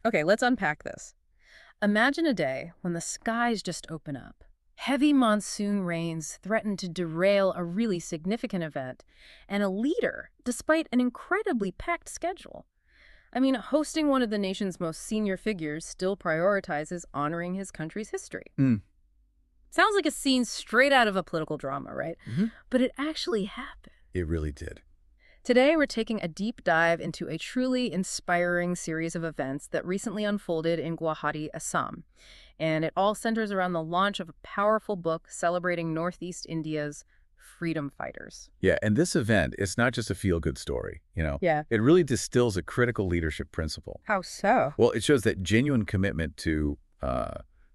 Okay, let's unpack this. Imagine a day when the skies just open up. Heavy monsoon rains threaten to derail a really significant event, and a leader, despite an incredibly packed schedule. I mean, hosting one of the nation's most senior figures still prioritizes honoring his country's history. Mm. Sounds like a scene straight out of a political drama, right? Mm-hmm. But it actually happened. It really did. Today, we're taking a deep dive into a truly inspiring series of events that recently unfolded in Guwahati, Assam. And it all centers around the launch of a powerful book celebrating Northeast India's freedom fighters. Yeah, and this event, it's not just a feel-good story, Yeah. It really distills a critical leadership principle. How so? Well, it shows that genuine commitment to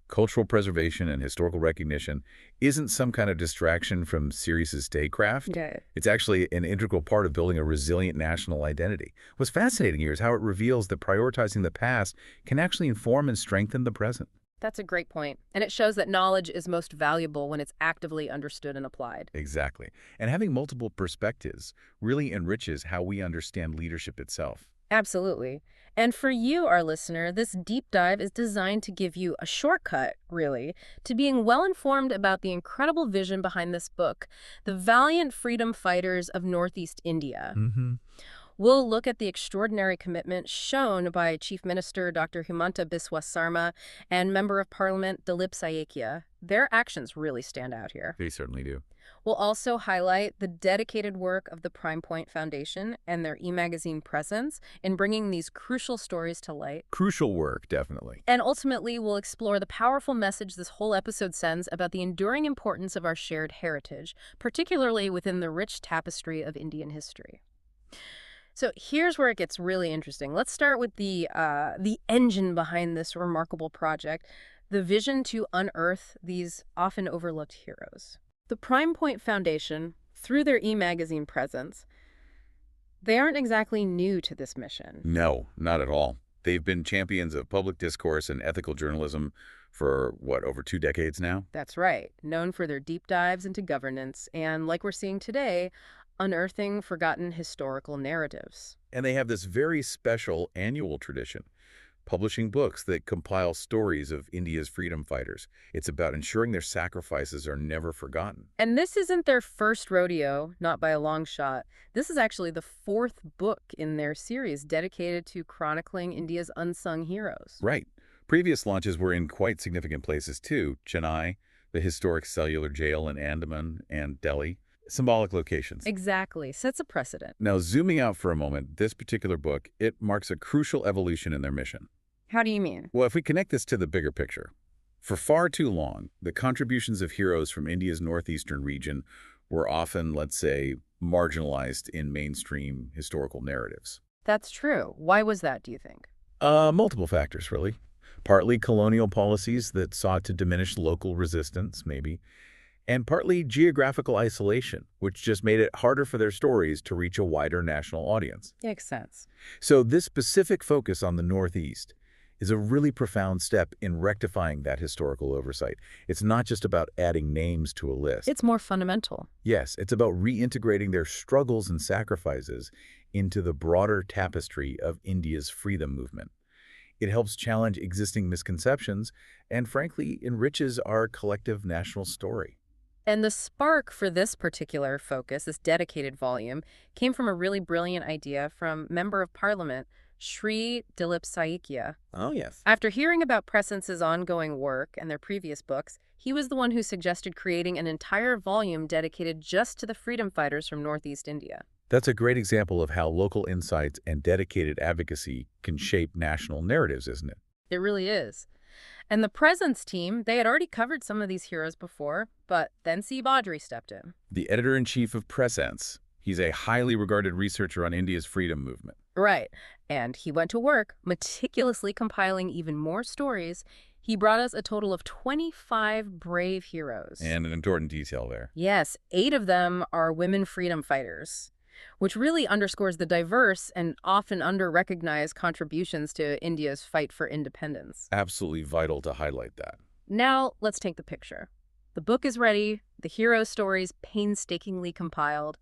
cultural preservation and historical recognition isn't some kind of distraction from serious statecraft. Yeah. It's actually an integral part of building a resilient national identity. What's fascinating here is how it reveals that prioritizing the past can actually inform and strengthen the present. That's a great point. And it shows that knowledge is most valuable when it's actively understood and applied. Exactly. And having multiple perspectives really enriches how we understand leadership itself. Absolutely. And for you, our listener, this deep dive is designed to give you a shortcut, really, to being well-informed about the incredible vision behind this book, The Valiant Freedom Fighters of Northeast India. Mm-hmm. We'll look at the extraordinary commitment shown by Chief Minister Dr. Himanta Biswa Sarma and Member of Parliament Dilip Saikia. Their actions really stand out here. They certainly do. We'll also highlight the dedicated work of the Prime Point Foundation and their e-magazine presence in bringing these crucial stories to light. Crucial work, definitely. And ultimately, we'll explore the powerful message this whole episode sends about the enduring importance of our shared heritage, particularly within the rich tapestry of Indian history. So here's where it gets really interesting. Let's start with the engine behind this remarkable project, the vision to unearth these often overlooked heroes. The Prime Point Foundation, through their e-magazine presence, they aren't exactly new to this mission. No, not at all. They've been champions of public discourse and ethical journalism for, over 2 decades now? That's right. Known for their deep dives into governance and, like we're seeing today, unearthing forgotten historical narratives. And they have this very special annual tradition, publishing books that compile stories of India's freedom fighters. It's about ensuring their sacrifices are never forgotten. And this isn't their first rodeo, not by a long shot. This is actually the 4th book in their series dedicated to chronicling India's unsung heroes. Right. Previous launches were in quite significant places too. Chennai, the historic cellular jail in Andaman, and Delhi. Symbolic locations. Exactly. Sets a precedent. Now, zooming out for a moment, this particular book, it marks a crucial evolution in their mission. How do you mean? Well, if we connect this to the bigger picture, for far too long, the contributions of heroes from India's northeastern region were often, let's say, marginalized in mainstream historical narratives. That's true. Why was that, do you think? Multiple factors, really. Partly colonial policies that sought to diminish local resistance, maybe, and partly geographical isolation, which just made it harder for their stories to reach a wider national audience. Makes sense. So this specific focus on the Northeast is a really profound step in rectifying that historical oversight. It's not just about adding names to a list. It's more fundamental. Yes, it's about reintegrating their struggles and sacrifices into the broader tapestry of India's freedom movement. It helps challenge existing misconceptions and, frankly, enriches our collective national story. And the spark for this particular focus, this dedicated volume, came from a really brilliant idea from Member of Parliament Shri Dilip Saikia. Oh, yes. After hearing about Presence's ongoing work and their previous books, he was the one who suggested creating an entire volume dedicated just to the freedom fighters from Northeast India. That's a great example of how local insights and dedicated advocacy can shape national narratives, isn't it? It really is. And the Presence team, they had already covered some of these heroes before, but then C Badri stepped in. The editor-in-chief of Presence. He's a highly regarded researcher on India's freedom movement. Right. And he went to work, meticulously compiling even more stories. He brought us a total of 25 brave heroes. And an important detail there. Yes, 8 of them are women freedom fighters, which really underscores the diverse and often under-recognized contributions to India's fight for independence. Absolutely vital to highlight that. Now, let's take the picture. The book is ready, the hero stories painstakingly compiled,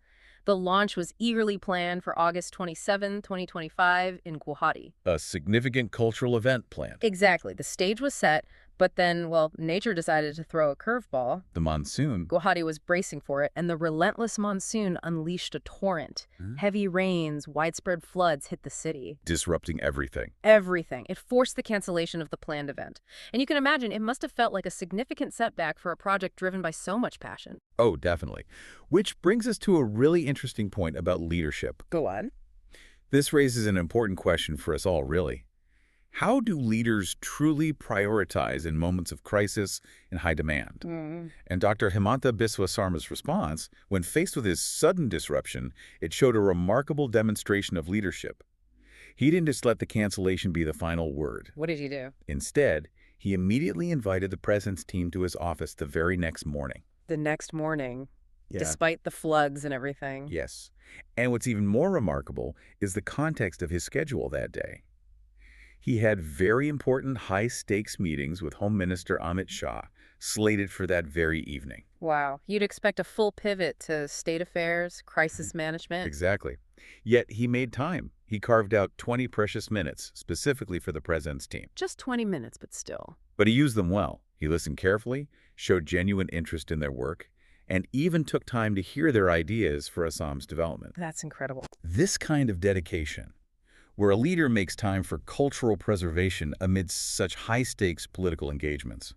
The launch was eagerly planned for August 27, 2025 in Guwahati. A significant cultural event planned. Exactly. The stage was set, but then, well, nature decided to throw a curveball. The monsoon. Guwahati was bracing for it, and the relentless monsoon unleashed a torrent. Heavy rains, widespread floods hit the city. Disrupting everything. Everything. It forced the cancellation of the planned event. And you can imagine, it must have felt like a significant setback for a project driven by so much passion. Oh, definitely. Which brings us to a really interesting point about leadership. Go on. This raises an important question for us all, really. How do leaders truly prioritize in moments of crisis and high demand? And Dr. Himanta Biswa Sarma's response, when faced with his sudden disruption, it showed a remarkable demonstration of leadership. He didn't just let the cancellation be the final word. What did he do? Instead, he immediately invited the presence team to his office the very next morning. The next morning, Yeah. despite the floods and everything. Yes. And what's even more remarkable is the context of his schedule that day. He had very important high-stakes meetings with Home Minister Amit Shah, slated for that very evening. Wow. You'd expect a full pivot to state affairs, crisis management. Exactly. Yet he made time. He carved out 20 precious minutes specifically for the President's team. Just 20 minutes, but still. But he used them well. He listened carefully, showed genuine interest in their work, and even took time to hear their ideas for Assam's development. That's incredible. This kind of dedication, where a leader makes time for cultural preservation amidst such high-stakes political engagements,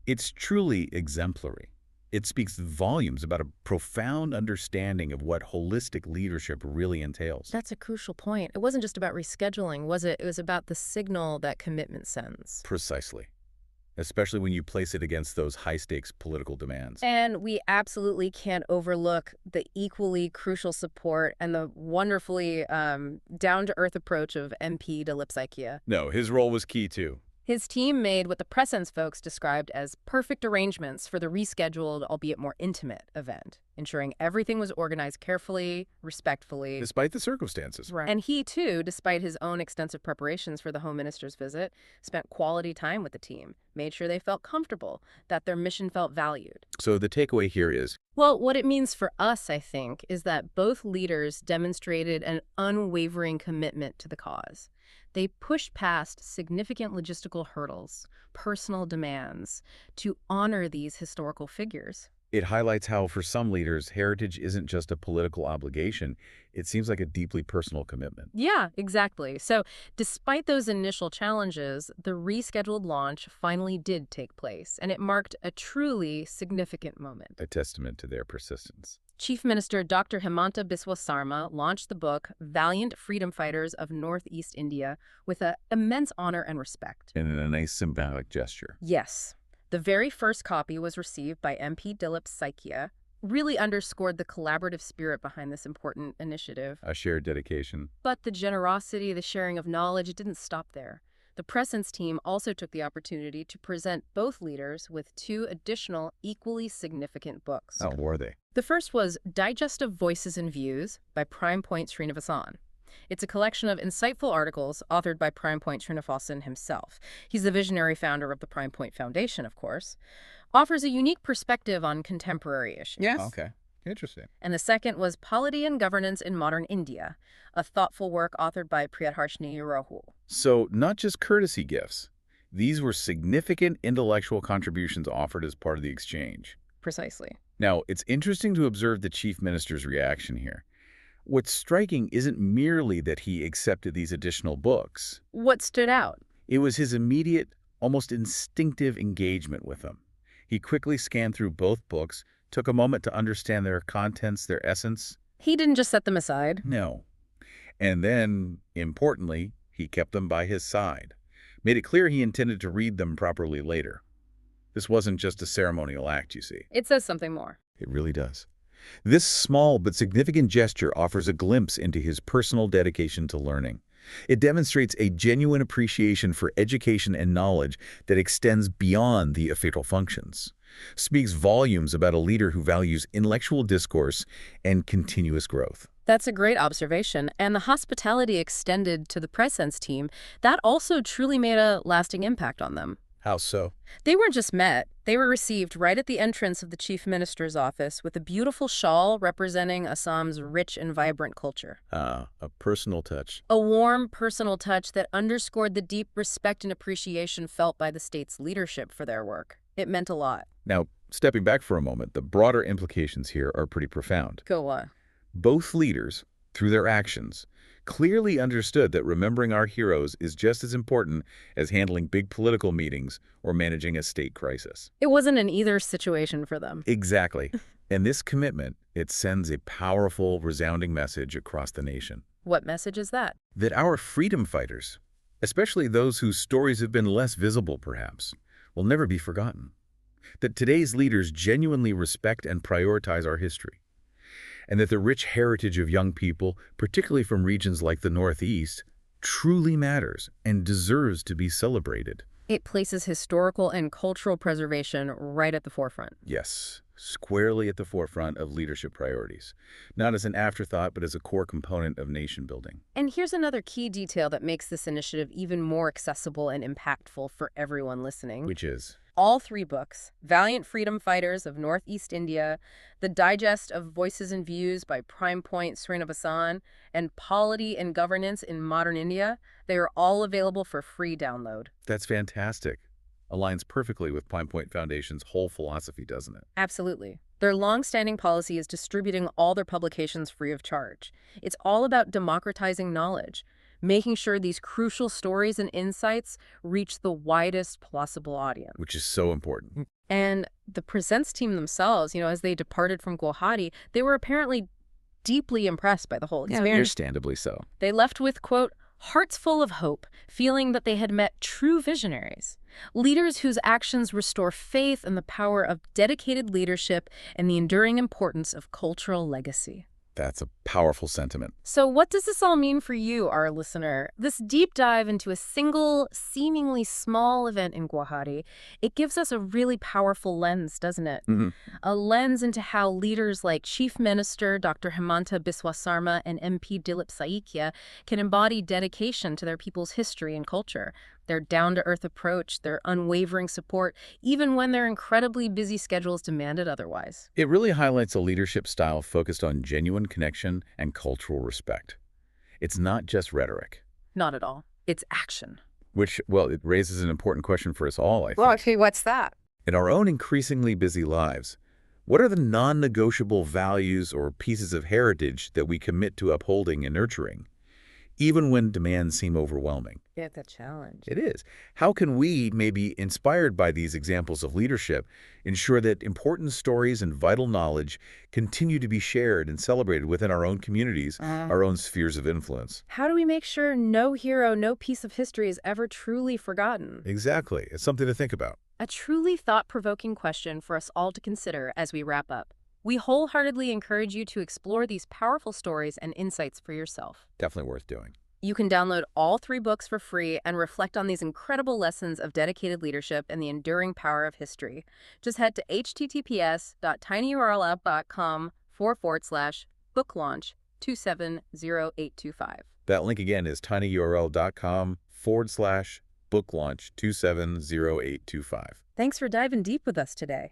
it's truly exemplary. It speaks volumes about a profound understanding of what holistic leadership really entails. That's a crucial point. It wasn't just about rescheduling, was it? It was about the signal that commitment sends. Precisely. Especially when you place it against those high-stakes political demands. And we absolutely can't overlook the equally crucial support and the wonderfully down-to-earth approach of MP Dilip Saikia. No, his role was key too. His team made what the Presence folks described as perfect arrangements for the rescheduled, albeit more intimate, event, ensuring everything was organized carefully, respectfully. Despite the circumstances. Right. And he, too, despite his own extensive preparations for the Home Minister's visit, spent quality time with the team, made sure they felt comfortable, that their mission felt valued. So the takeaway here is, well, what it means for us, I think, is that both leaders demonstrated an unwavering commitment to the cause. They pushed past significant logistical hurdles, personal demands, to honor these historical figures. it highlights how, for some leaders, heritage isn't just a political obligation. It seems like a deeply personal commitment. Yeah, exactly. So despite those initial challenges, the rescheduled launch finally did take place, and it marked a truly significant moment. A testament to their persistence. Chief Minister Dr. Himanta Biswa Sarma launched the book Valiant Freedom Fighters of Northeast India with immense honor and respect. And in a nice symbolic gesture. Yes. The very first copy was received by MP Dilip Saikia, really underscored the collaborative spirit behind this important initiative. A shared dedication. But the generosity, the sharing of knowledge, it didn't stop there. The Presence team also took the opportunity to present both leaders with 2 additional equally significant books. How were they? The first was Digest of Voices and Views by Prime Point Srinivasan. It's a collection of insightful articles authored by Prime Point Srinivasan himself. He's the visionary founder of the Prime Point Foundation, of course. Offers a unique perspective on contemporary issues. Yes. Okay. Interesting. And the second was Polity and Governance in Modern India, a thoughtful work authored by Priyadharshni Rahul. So, not just courtesy gifts. These were significant intellectual contributions offered as part of the exchange. Precisely. Now, it's interesting to observe the Chief Minister's reaction here. What's striking isn't merely that he accepted these additional books. What stood out? It was his immediate, almost instinctive engagement with them. He quickly scanned through both books, took a moment to understand their contents, their essence. He didn't just set them aside. No. And then, importantly, he kept them by his side. Made it clear he intended to read them properly later. This wasn't just a ceremonial act, you see. It says something more. It really does. This small but significant gesture offers a glimpse into his personal dedication to learning. It demonstrates a genuine appreciation for education and knowledge that extends beyond the official functions. Speaks volumes about a leader who values intellectual discourse and continuous growth. That's a great observation. And the hospitality extended to the Presence team, that also truly made a lasting impact on them. How so? They weren't just met. They were received right at the entrance of the Chief Minister's office with a beautiful shawl representing Assam's rich and vibrant culture. Ah, a personal touch. A warm, personal touch that underscored the deep respect and appreciation felt by the state's leadership for their work. It meant a lot. Now, stepping back for a moment, the broader implications here are pretty profound. Go on. Both leaders, through their actions, clearly understood that remembering our heroes is just as important as handling big political meetings or managing a state crisis. It wasn't an either situation for them. Exactly. And this commitment, it sends a powerful, resounding message across the nation. What message is that? That our freedom fighters, especially those whose stories have been less visible perhaps, will never be forgotten. That today's leaders genuinely respect and prioritize our history. And that the rich heritage of young people, particularly from regions like the Northeast, truly matters and deserves to be celebrated. It places historical and cultural preservation right at the forefront. Yes, squarely at the forefront of leadership priorities. Not as an afterthought, but as a core component of nation building. And here's another key detail that makes this initiative even more accessible and impactful for everyone listening. Which is? All 3 books, Valiant Freedom Fighters of Northeast India, the Digest of Voices and Views by Prime Point Srinivasan, and Polity and Governance in Modern India, they are all available for free download. That's fantastic. Aligns perfectly with Prime Point Foundation's whole philosophy, doesn't it? Absolutely. Their long-standing policy is distributing all their publications free of charge. It's all about democratizing knowledge, making sure these crucial stories and insights reach the widest possible audience. Which is so important. And the Presents team themselves, as they departed from Guwahati, they were apparently deeply impressed by the whole experience. Understandably so. They left with, quote, hearts full of hope, feeling that they had met true visionaries, leaders whose actions restore faith in the power of dedicated leadership and the enduring importance of cultural legacy. That's a powerful sentiment. So what does this all mean for you, our listener? This deep dive into a single, seemingly small event in Guwahati, it gives us a really powerful lens, doesn't it? Mm-hmm. A lens into how leaders like Chief Minister Dr. Himanta Biswa Sarma and MP Dilip Saikia can embody dedication to their people's history and culture, their down-to-earth approach, their unwavering support, even when their incredibly busy schedules demand it otherwise. It really highlights a leadership style focused on genuine connection and cultural respect. It's not just rhetoric. Not at all. It's action. Which, well, it raises an important question for us all, I think. Well, okay, what's that? In our own increasingly busy lives, what are the non-negotiable values or pieces of heritage that we commit to upholding and nurturing, even when demands seem overwhelming? Yeah, it's a challenge. It is. How can we, maybe inspired by these examples of leadership, ensure that important stories and vital knowledge continue to be shared and celebrated within our own communities, our own spheres of influence? How do we make sure no hero, no piece of history is ever truly forgotten? Exactly. It's something to think about. A truly thought-provoking question for us all to consider as we wrap up. We wholeheartedly encourage you to explore these powerful stories and insights for yourself. Definitely worth doing. You can download all 3 books for free and reflect on these incredible lessons of dedicated leadership and the enduring power of history. Just head to https://booklaunch2708225. That link again is tinyurl.com/booklaunch2708225. Thanks for diving deep with us today.